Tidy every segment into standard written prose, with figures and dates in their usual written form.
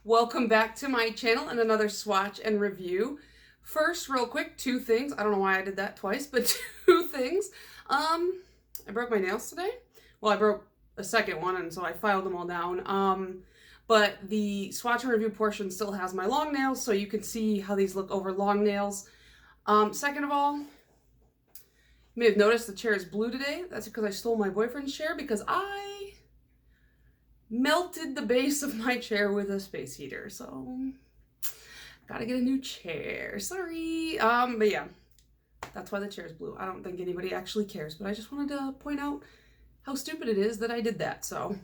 Welcome back to my channel and another swatch and review. First, real quick, two things. I don't know why I did that twice, but two things. I broke my nails today. Well, I broke a second one, and so I filed them all down. But the swatch and review portion still has my long nails, so you can see how these look over long nails. Second of all, you may have noticed the chair is blue today. That's because I stole my boyfriend's chair because I melted the base of my chair with a space heater, so gotta get a new chair. Sorry. But yeah, that's why the chair is blue. I don't think anybody actually cares, but I just wanted to point out how stupid it is that I did that. So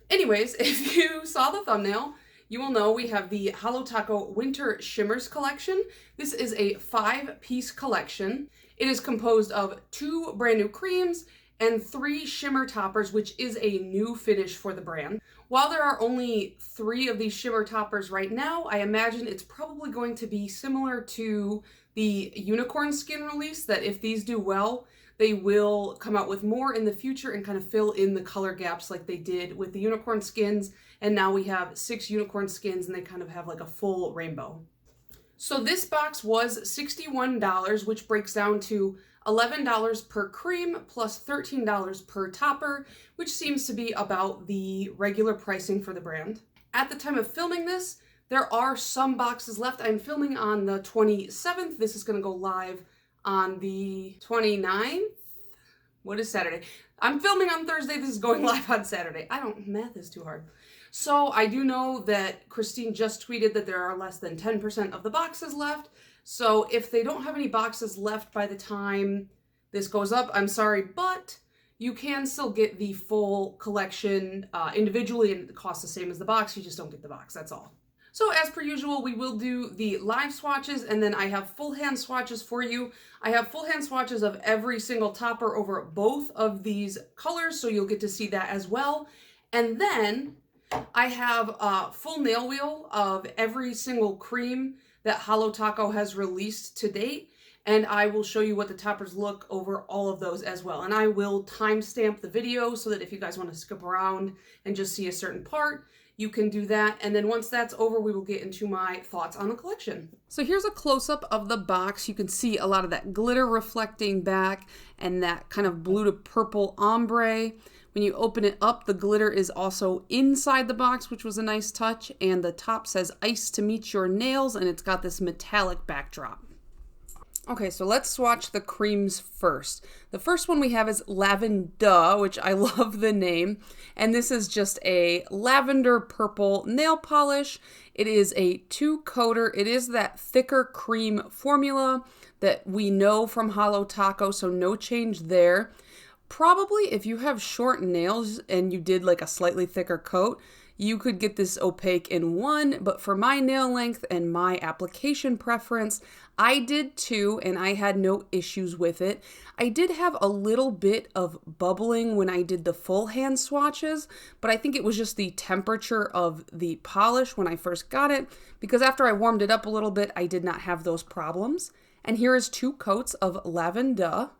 anyways, if you saw the thumbnail, you will know we have the Holo Winter Shimmers collection. This is a 5-piece collection. It is composed of 2 brand new creams and 3 shimmer toppers, which is a new finish for the brand. While there are only 3 of these shimmer toppers right now, I imagine it's probably going to be similar to the unicorn skin release, that if these do well, they will come out with more in the future and kind of fill in the color gaps like they did with the unicorn skins. And now we have 6 unicorn skins and they kind of have like a full rainbow. So this box was $61, which breaks down to $11 per cream plus $13 per topper, which seems to be about the regular pricing for the brand. At the time of filming this, there are some boxes left. I'm filming on the 27th. This is going to go live on the 29th. What is Saturday? I'm filming on Thursday. This is going live on Saturday. Math is too hard. So I do know that Christine just tweeted that there are less than 10% of the boxes left. So if they don't have any boxes left by the time this goes up, I'm sorry, but you can still get the full collection individually, and it costs the same as the box. You just don't get the box, that's all. So as per usual, we will do the live swatches, and then I have full hand swatches for you. I have full hand swatches of every single topper over both of these colors, so you'll get to see that as well. And then I have a full nail wheel of every single cream that Holo has released to date, and I will show you what the toppers look over all of those as well. And I will timestamp the video so that if you guys want to skip around and just see a certain part, you can do that. And then once that's over, we will get into my thoughts on the collection. So here's a close-up of the box. You can see a lot of that glitter reflecting back and that kind of blue to purple ombre. When you open it up, the glitter is also inside the box, which was a nice touch. And the top says ice to meet your nails, and it's got this metallic backdrop. Okay, so let's swatch the creams first. The first one we have is Laven-duh, which I love the name. And this is just a lavender purple nail polish. It is a 2-coater. It is that thicker cream formula that we know from Holo, so no change there. Probably if you have short nails and you did like a slightly thicker coat, you could get this opaque in one, but for my nail length and my application preference, I did 2 and I had no issues with it. I did have a little bit of bubbling when I did the full hand swatches, but I think it was just the temperature of the polish when I first got it, because after I warmed it up a little bit, I did not have those problems. And here is 2 coats of Laven-duh.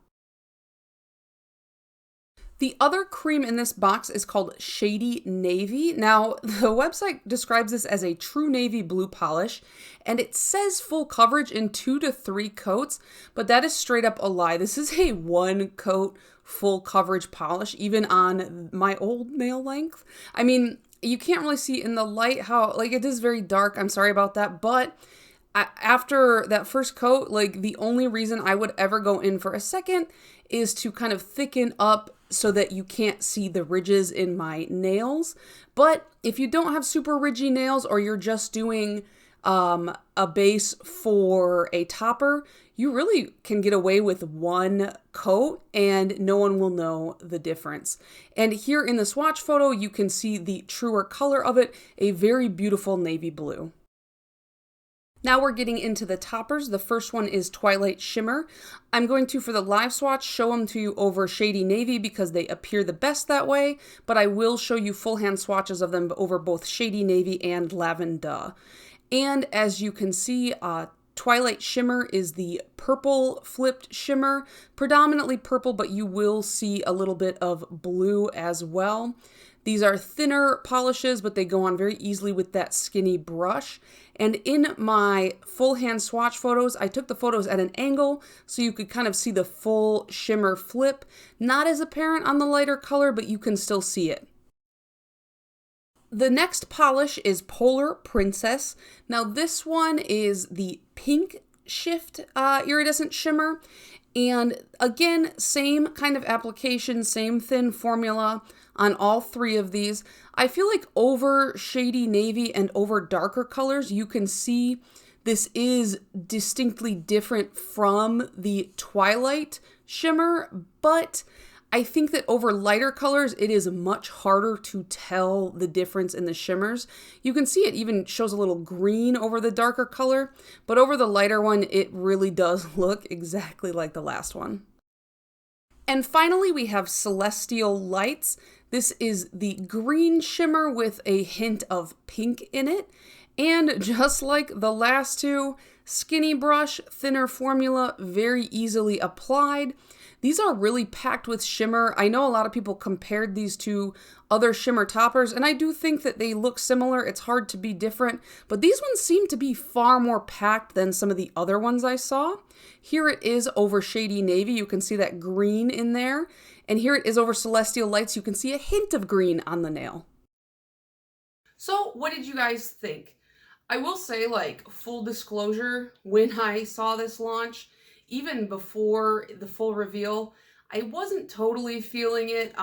The other cream in this box is called Shady Navy. Now, the website describes this as a true navy blue polish, and it says full coverage in 2 to 3 coats, but that is straight up a lie. This is a 1-coat full coverage polish, even on my old nail length. I mean, you can't really see in the light how, like, it is very dark. I'm sorry about that, but after that first coat, like, the only reason I would ever go in for a second is to kind of thicken up so that you can't see the ridges in my nails. But if you don't have super ridgy nails, or you're just doing a base for a topper, you really can get away with 1 coat and no one will know the difference. And here in the swatch photo, you can see the truer color of it, a very beautiful navy blue. Now we're getting into the toppers. The first one is Twilight Shimmer. I'm going to, for the live swatch, show them to you over Shady Navy because they appear the best that way, but I will show you full hand swatches of them over both Shady Navy and Laven-duh. And as you can see, Twilight Shimmer is the purple flipped shimmer, predominantly purple, but you will see a little bit of blue as well. These are thinner polishes, but they go on very easily with that skinny brush. And in my full hand swatch photos, I took the photos at an angle so you could kind of see the full shimmer flip. Not as apparent on the lighter color, but you can still see it. The next polish is Polar Princess. Now this one is the pink shift iridescent shimmer. And again, same kind of application, same thin formula on all three of these. I feel like over shady navy and over darker colors, you can see this is distinctly different from the Twilight shimmer, but I think that over lighter colors, it is much harder to tell the difference in the shimmers. You can see it even shows a little green over the darker color, but over the lighter one, it really does look exactly like the last one. And finally, we have Celestial Lights. This is the green shimmer with a hint of pink in it. And just like the last two, skinny brush, thinner formula, very easily applied. These are really packed with shimmer. I know a lot of people compared these to other shimmer toppers, and I do think that they look similar. It's hard to be different, but these ones seem to be far more packed than some of the other ones I saw. Here it is over Shady Navy. You can see that green in there. And here it is over Celestial Lights. You can see a hint of green on the nail. So what did you guys think? I will say, like, full disclosure, when I saw this launch, even before the full reveal, I wasn't totally feeling it.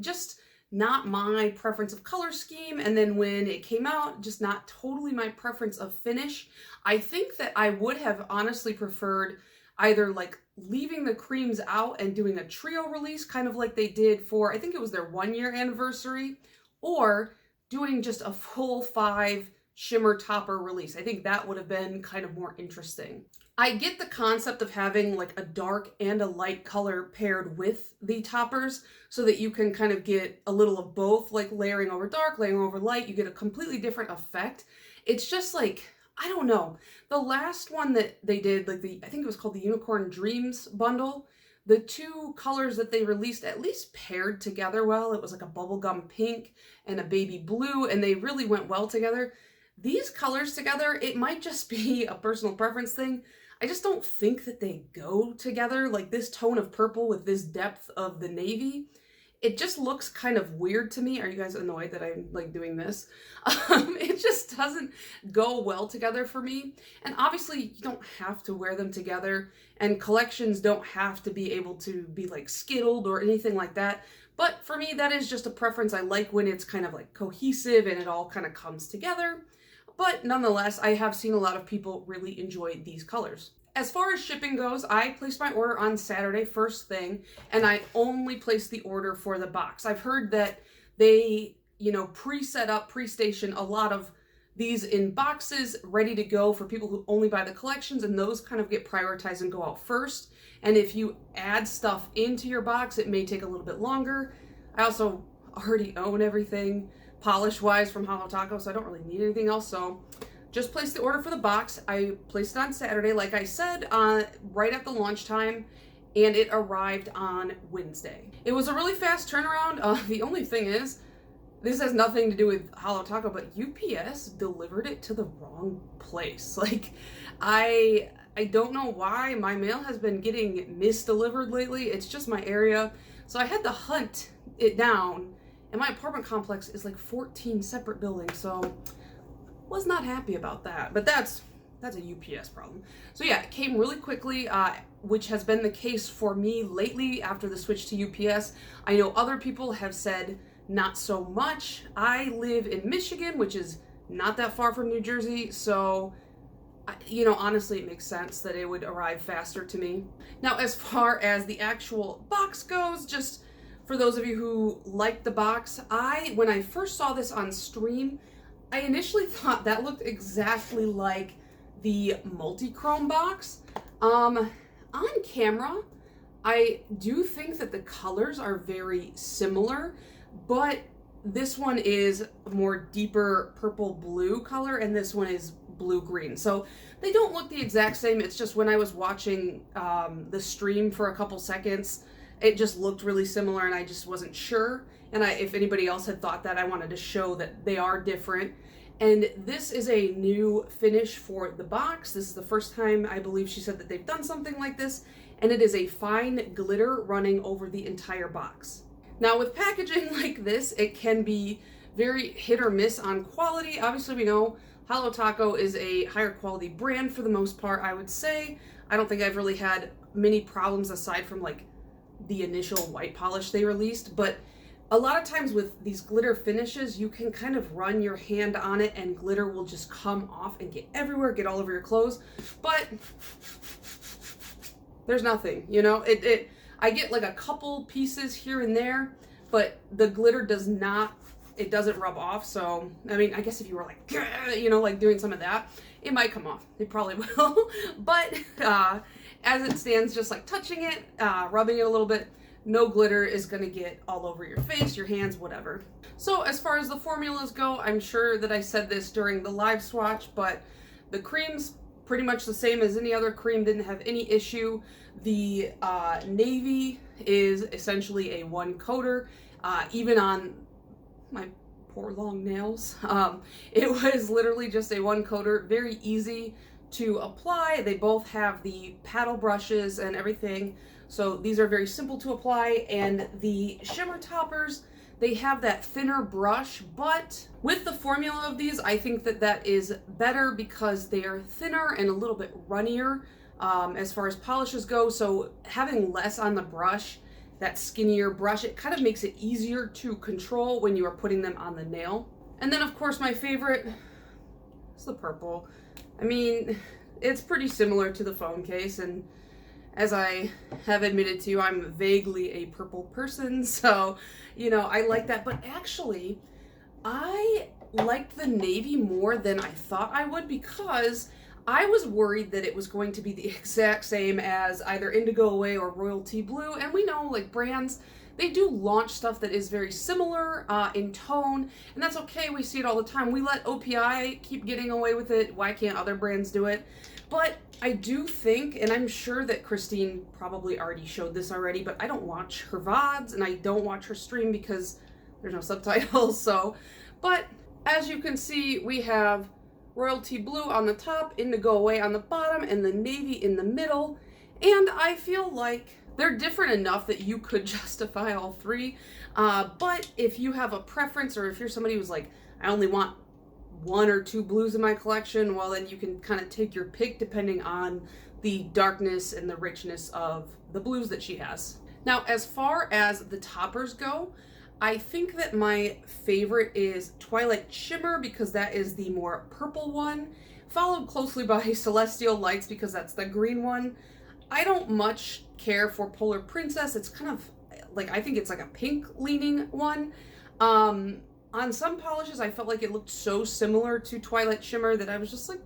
Just not my preference of color scheme. And then when it came out, just not totally my preference of finish. I think that I would have honestly preferred either like leaving the creams out and doing a trio release, kind of like they did for, I think it was their 1-year anniversary, or doing just a full 5 shimmer topper release. I think that would have been kind of more interesting. I get the concept of having like a dark and a light color paired with the toppers so that you can kind of get a little of both, like layering over dark, layering over light. You get a completely different effect. It's just like, I don't know. The last one that they did, like I think it was called the Unicorn Dreams bundle, the two colors that they released at least paired together well. It was like a bubblegum pink and a baby blue, and they really went well together. These colors together, it might just be a personal preference thing. I just don't think that they go together, like this tone of purple with this depth of the navy. It just looks kind of weird to me. Are you guys annoyed that I'm like doing this? It just doesn't go well together for me. And obviously you don't have to wear them together, and collections don't have to be able to be like skittled or anything like that. But for me, that is just a preference. I like when it's kind of like cohesive and it all kind of comes together. But nonetheless, I have seen a lot of people really enjoy these colors. As far as shipping goes, I placed my order on Saturday first thing, and I only placed the order for the box. I've heard that they, pre-set up, pre-station a lot of these in boxes ready to go for people who only buy the collections, and those kind of get prioritized and go out first. And if you add stuff into your box, it may take a little bit longer. I also already own everything polish-wise from Holo Taco, so I don't really need anything else. So just placed the order for the box. I placed it on Saturday, like I said, right at the launch time, and it arrived on Wednesday. It was a really fast turnaround. The only thing is, this has nothing to do with Holo Taco, but UPS delivered it to the wrong place. Like, I don't know why my mail has been getting misdelivered lately. It's just my area. So I had to hunt it down, and my apartment complex is like 14 separate buildings, so was not happy about that. But that's a UPS problem. So yeah, it came really quickly, which has been the case for me lately after the switch to UPS. I know other people have said not so much. I live in Michigan, which is not that far from New Jersey, so honestly, it makes sense that it would arrive faster to me. Now, as far as the actual box goes, just for those of you who like the box, when I first saw this on stream, I initially thought that looked exactly like the multi-chrome box. On camera, I do think that the colors are very similar, but this one is a more deeper purple blue color, and this one is blue green. So they don't look the exact same. It's just when I was watching the stream for a couple seconds, it just looked really similar, and I just wasn't sure And if anybody else had thought that, I wanted to show that they are different. And this is a new finish for the box. This is the first time, I believe she said, that they've done something like this. And it is a fine glitter running over the entire box. Now with packaging like this, it can be very hit or miss on quality. Obviously we know Holo Taco is a higher quality brand for the most part, I would say. I don't think I've really had many problems aside from like the initial white polish they released, but a lot of times with these glitter finishes, you can kind of run your hand on it and glitter will just come off and get everywhere, get all over your clothes. But there's nothing, you know? I get like a couple pieces here and there, but the glitter doesn't rub off. So, I mean, I guess if you were like, you know, like doing some of that, it might come off. It probably will. But as it stands, just like touching it, rubbing it a little bit, no glitter is going to get all over your face, your hands, whatever. So as far as the formulas go, I'm sure that I said this during the live swatch, but the cream's pretty much the same as any other cream, didn't have any issue. The navy is essentially a one coater, even on my poor long nails. It was literally just a one coater, very easy to apply. They both have the paddle brushes and everything. So these are very simple to apply, and the shimmer toppers, they have that thinner brush, but with the formula of these, I think that that is better because they are thinner and a little bit runnier as far as polishes go. So having less on the brush, that skinnier brush, it kind of makes it easier to control when you are putting them on the nail. And then of course my favorite is the purple. I mean, it's pretty similar to the phone case, and as I have admitted to you, I'm vaguely a purple person, so, you know, I like that. But actually, I liked the navy more than I thought I would, because I was worried that it was going to be the exact same as either Indigo Away or Royalty Blue. And we know, like, brands, they do launch stuff that is very similar in tone, and that's okay. We see it all the time. We let OPI keep getting away with it. Why can't other brands do it? But I do think, and I'm sure that Christine probably already showed this already, but I don't watch her VODs and I don't watch her stream because there's no subtitles. So, but as you can see, we have Royalty Blue on the top, Indigo Away on the bottom, and the navy in the middle. And I feel like they're different enough that you could justify all three. But if you have a preference, or if you're somebody who's like, I only want one or two blues in my collection, well, then you can kind of take your pick depending on the darkness and the richness of the blues that she has. Now, as far as the toppers go, I think that my favorite is Twilight Shimmer, because that is the more purple one, followed closely by Celestial Lights because that's the green one. I don't much care for Polar Princess. It's kind of like, I think it's like a pink leaning one. On some polishes, I felt like it looked so similar to Twilight Shimmer that I was just like,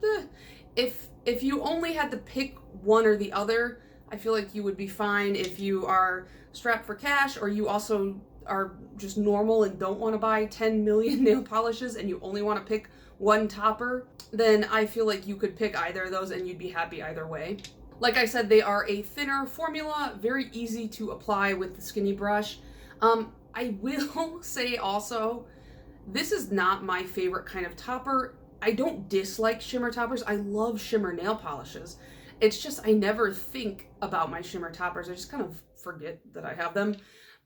if you only had to pick one or the other, I feel like you would be fine. If you are strapped for cash, or you also are just normal and don't want to buy 10 million nail polishes and you only want to pick one topper, then I feel like you could pick either of those and you'd be happy either way. Like I said, they are a thinner formula, very easy to apply with the skinny brush. I will say also, this is not my favorite kind of topper. I don't dislike shimmer toppers. I love shimmer nail polishes. It's just I never think about my shimmer toppers. I just kind of forget that I have them,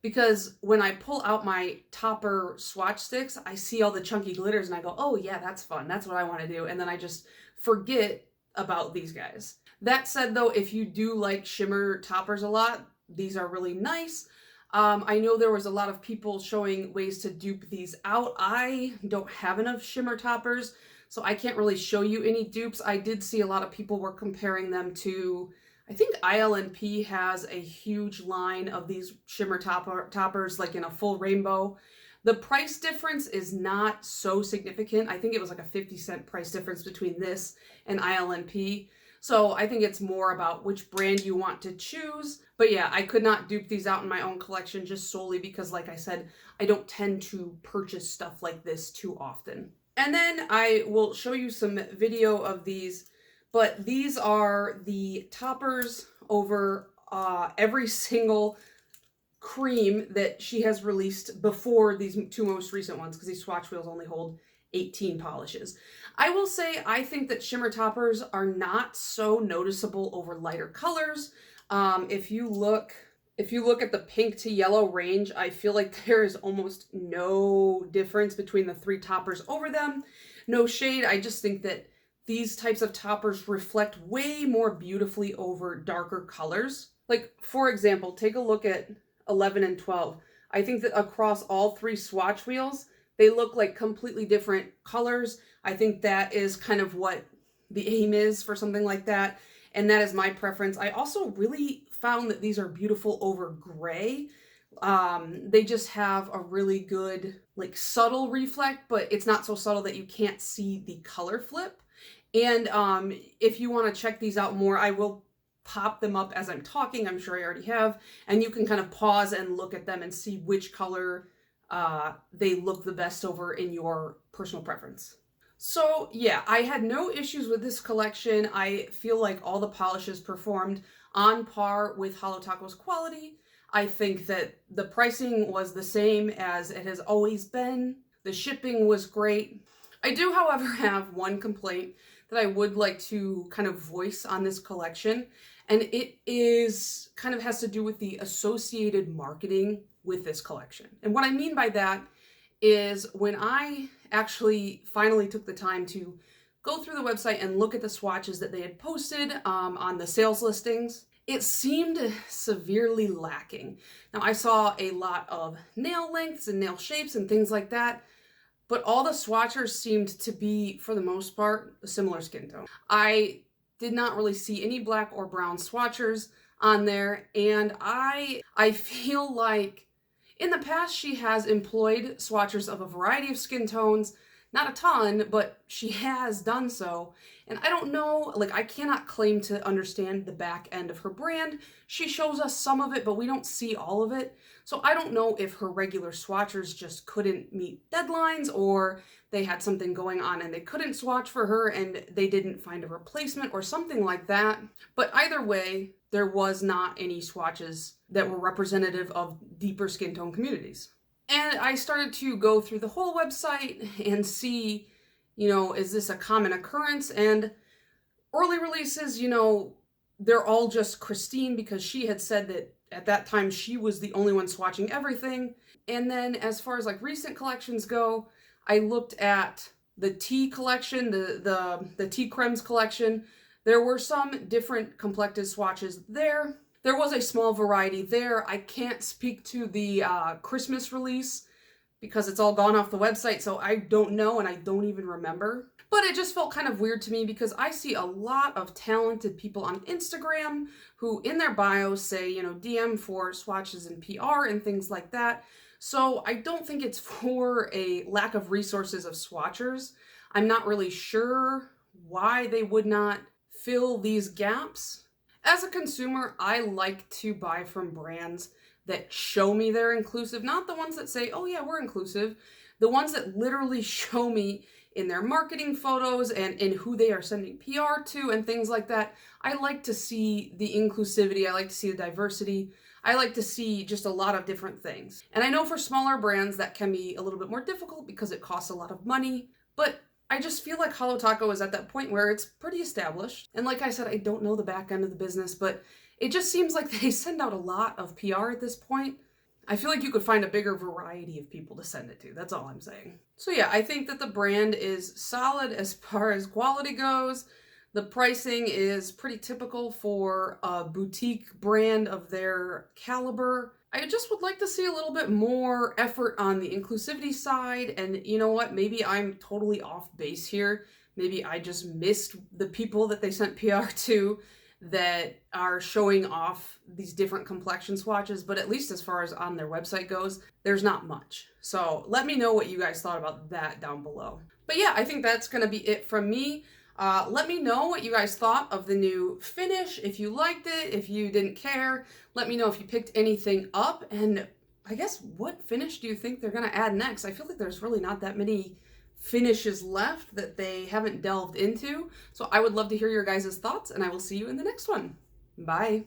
because when I pull out my topper swatch sticks, I see all the chunky glitters and I go, oh yeah, that's fun. That's what I want to do. And then I just forget about these guys. That said though, if you do like shimmer toppers a lot, these are really nice. I know there was a lot of people showing ways to dupe these out. I don't have enough shimmer toppers, so I can't really show you any dupes. I did see a lot of people were comparing them to, I think ILNP has a huge line of these shimmer toppers, like in a full rainbow. The price difference is not so significant. I think it was like a 50-cent price difference between this and ILNP. So I think it's more about which brand you want to choose. But yeah, I could not dupe these out in my own collection just solely because, like I said, I don't tend to purchase stuff like this too often. And then I will show you some video of these, but these are the toppers over every single cream that she has released before these two most recent ones, because these swatch wheels only hold 18 polishes. I will say I think that shimmer toppers are not so noticeable over lighter colors. If you look at the pink to yellow range, I feel like there is almost no difference between the three toppers over them. No shade, I just think that these types of toppers reflect way more beautifully over darker colors. Like, for example, take a look at 11 and 12. I think that across all three swatch wheels, they look like completely different colors. I think that is kind of what the aim is for something like that, and that is my preference. I also really found that these are beautiful over gray. They just have a really good, like, subtle reflect, but it's not so subtle that you can't see the color flip. And if you want to check these out more, I will pop them up as I'm talking. I'm sure I already have, and you can kind of pause and look at them and see which color they look the best over in your personal preference. So yeah, I had no issues with this collection. I feel like all the polishes performed on par with Holo Taco's quality. I think that the pricing was the same as it has always been. The shipping was great. I do, however, have one complaint that I would like to kind of voice on this collection, and it is kind of has to do with the associated marketing with this collection. And what I mean by that is when I actually finally took the time to go through the website and look at the swatches that they had posted on the sales listings, it seemed severely lacking. Now, I saw a lot of nail lengths and nail shapes and things like that, but all the swatchers seemed to be, for the most part, a similar skin tone. I did not really see any black or brown swatchers on there, and I feel like in the past she has employed swatchers of a variety of skin tones, not a ton, but she has done so. And I don't know, like, I cannot claim to understand the back end of her brand. She shows us some of it, but we don't see all of it. So I don't know if her regular swatchers just couldn't meet deadlines, or they had something going on and they couldn't swatch for her and they didn't find a replacement or something like that. But either way, there was not any swatches that were representative of deeper skin tone communities. And I started to go through the whole website and see, is this a common occurrence? And early releases, they're all just Christine, because she had said that at that time she was the only one swatching everything. And then as far as like recent collections go, I looked at the tea collection, the tea cremes collection. There were some different complected swatches there. There was a small variety there. I can't speak to the Christmas release because it's all gone off the website, so I don't know and I don't even remember. But it just felt kind of weird to me because I see a lot of talented people on Instagram who in their bios say, DM for swatches and PR and things like that. So I don't think it's for a lack of resources of swatchers. I'm not really sure why they would not fill these gaps. As a consumer, I like to buy from brands that show me they're inclusive, not the ones that say, oh yeah, we're inclusive. The ones that literally show me in their marketing photos and in who they are sending PR to and things like that. I like to see the inclusivity. I like to see the diversity. I like to see just a lot of different things. And I know for smaller brands that can be a little bit more difficult because it costs a lot of money, but I just feel like Holo Taco is at that point where it's pretty established. And like I said, I don't know the back end of the business, but it just seems like they send out a lot of PR at this point. I feel like you could find a bigger variety of people to send it to. That's all I'm saying. So yeah, I think that the brand is solid as far as quality goes. The pricing is pretty typical for a boutique brand of their caliber. I just would like to see a little bit more effort on the inclusivity side. And you know what? Maybe I'm totally off base here. Maybe I just missed the people that they sent PR to that are showing off these different complexion swatches. But at least as far as on their website goes, there's not much. So let me know what you guys thought about that down below. But yeah, I think that's going to be it from me. Let me know what you guys thought of the new finish, if you liked it, if you didn't care. Let me know if you picked anything up, and I guess what finish do you think they're going to add next? I feel like there's really not that many finishes left that they haven't delved into, so I would love to hear your guys' thoughts, and I will see you in the next one. Bye!